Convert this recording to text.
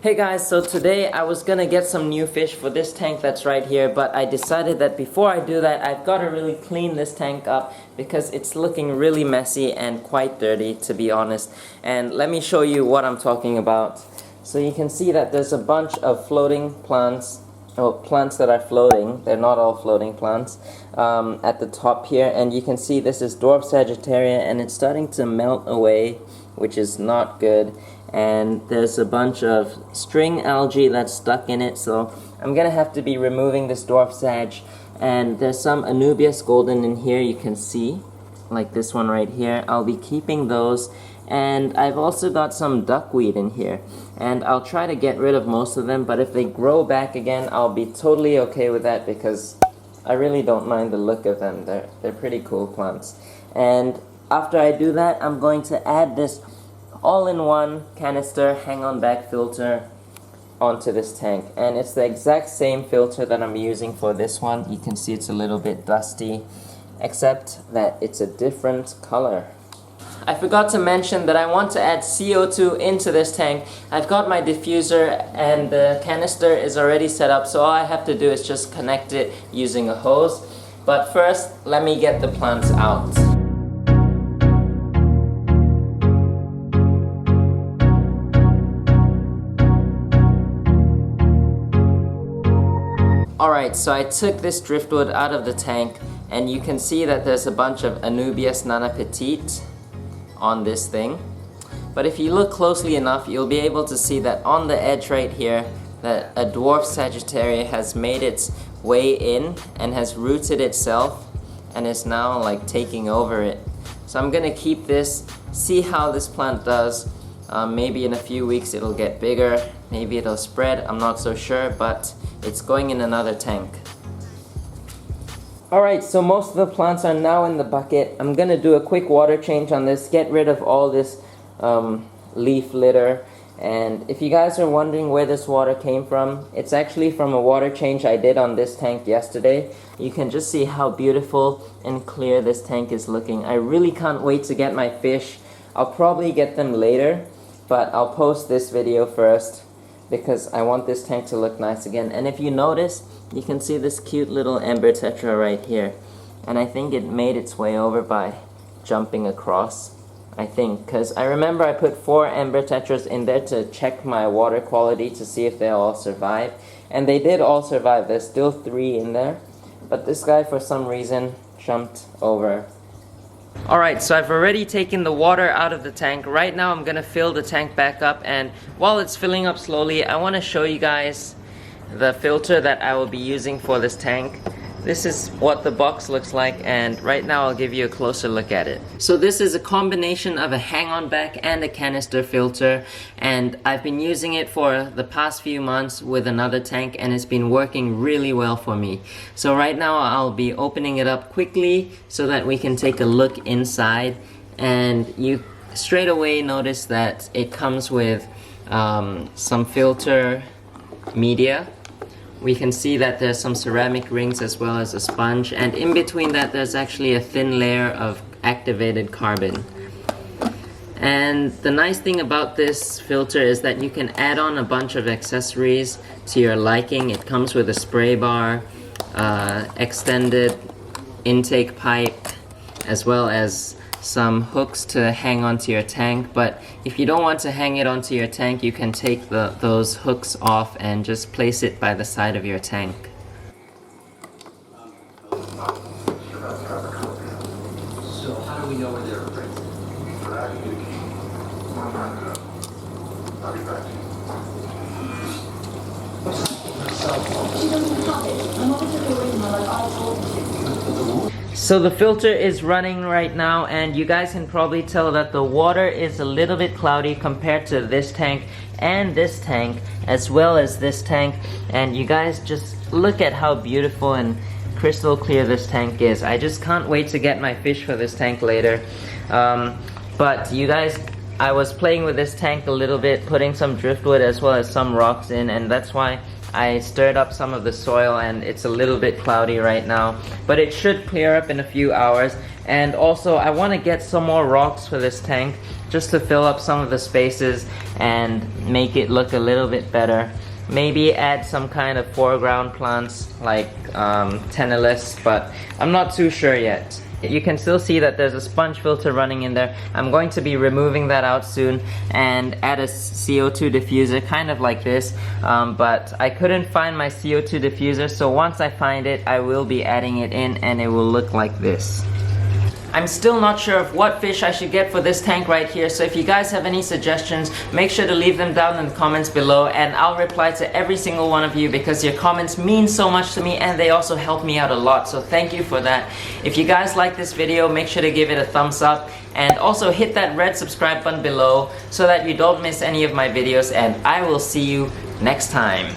Hey guys, so today I was gonna get some new fish for this tank that's right here, but I decided that before I do that, I've got to really clean this tank up because it's looking really messy and quite dirty, to be honest. And let me show you what I'm talking about. So you can see that there's a bunch of floating plants, or plants that are floating. They're not all floating plants, at the top here, and you can see this is dwarf Sagittaria and it's starting to melt away, which is not good. And there's a bunch of string algae that's stuck in it, so I'm gonna have to be removing this dwarf sag. And there's some Anubias golden in here, you can see, like this one right here. I'll be keeping those, and I've also got some duckweed in here, and I'll try to get rid of most of them, but if they grow back again, I'll be totally okay with that because I really don't mind the look of them. They're pretty cool plants. And after I do that, I'm going to add this all-in-one canister hang-on back filter onto this tank, and it's the exact same filter that I'm using for this one. You can see it's a little bit dusty, except that it's a different color. I forgot to mention that I want to add CO2 into this tank. I've got my diffuser and the canister is already set up, so all I have to do is just connect it using a hose. But first, let me get the plants out. Alright, so I took this driftwood out of the tank, and you can see that there's a bunch of Anubias nana petite on this thing. But if you look closely enough, you'll be able to see that on the edge right here, that a dwarf Sagittaria has made its way in and has rooted itself and is now like taking over it. So I'm gonna keep this, see how this plant does. Maybe in a few weeks it'll get bigger, maybe it'll spread, I'm not so sure, but it's going in another tank. Alright, so most of the plants are now in the bucket. I'm gonna do a quick water change on this, get rid of all this leaf litter. And if you guys are wondering where this water came from, it's actually from a water change I did on this tank yesterday. You can just see how beautiful and clear this tank is looking. I really can't wait to get my fish. I'll probably get them later, but I'll post this video first because I want this tank to look nice again. And if you notice, you can see this cute little ember tetra right here. And I think it made its way over by jumping across, I think. Because I remember I put 4 ember tetras in there to check my water quality to see if they all survive. And they did all survive. There's still 3 in there. But this guy, for some reason, jumped over. Alright, so I've already taken the water out of the tank. Right now I'm gonna fill the tank back up, and while it's filling up slowly, I want to show you guys the filter that I will be using for this tank. This is what the box looks like, and right now I'll give you a closer look at it. So this is a combination of a hang-on back and a canister filter, and I've been using it for the past few months with another tank, and it's been working really well for me. So right now I'll be opening it up quickly so that we can take a look inside, and you straight away notice that it comes with some filter media. We can see that there's some ceramic rings as well as a sponge, and in between that there's actually a thin layer of activated carbon. And the nice thing about this filter is that you can add on a bunch of accessories to your liking. It comes with a spray bar, extended intake pipe, as well as some hooks to hang onto your tank. But if you don't want to hang it onto your tank, you can take those hooks off and just place it by the side of your tank. So how do we know where they're right? I'll be back. So the filter is running right now, and you guys can probably tell that the water is a little bit cloudy compared to this tank and this tank, as well as this tank. And you guys just look at how beautiful and crystal clear this tank is. I just can't wait to get my fish for this tank later. But you guys, I was playing with this tank a little bit, putting some driftwood as well as some rocks in, and that's why I stirred up some of the soil, and it's a little bit cloudy right now, but it should clear up in a few hours. And also I want to get some more rocks for this tank, just to fill up some of the spaces and make it look a little bit better. Maybe add some kind of foreground plants like Tenelis, but I'm not too sure yet. You can still see that there's a sponge filter running in there. I'm going to be removing that out soon and add a CO2 diffuser, kind of like this, but I couldn't find my CO2 diffuser, so once I find it, I will be adding it in and it will look like this. I'm still not sure of what fish I should get for this tank right here, so if you guys have any suggestions, make sure to leave them down in the comments below and I'll reply to every single one of you because your comments mean so much to me and they also help me out a lot, so thank you for that. If you guys like this video, make sure to give it a thumbs up and also hit that red subscribe button below so that you don't miss any of my videos, and I will see you next time.